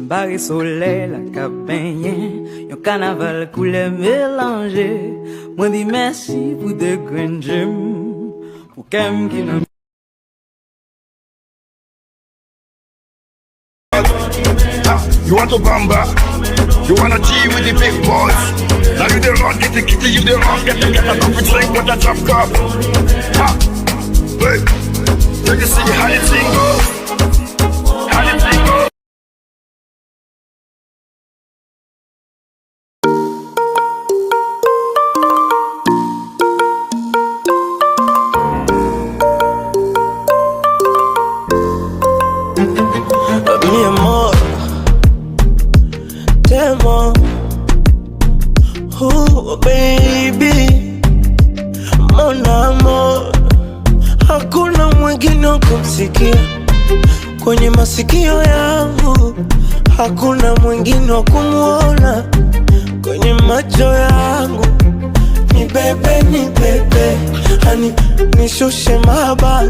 barré soleil la cabane, un carnaval couleur mélangé. Moi dis merci pour de grandes gemmes, pour qu'aime qui nous. You want to bamba? You wanna tea with the big boys? Now you the wrong, get the kitty, you the wrong, get a coffee drink with a drop cup. Ha! Wait, take a see how you thing go. How you thing go. Mi amor, te amo, baby, mon amor. Hakuna mwingine kumsikia kwenye masikio yangu, hakuna mwingine kumuona kwenye macho yangu. Ni bebe, hani nishushe mahaba.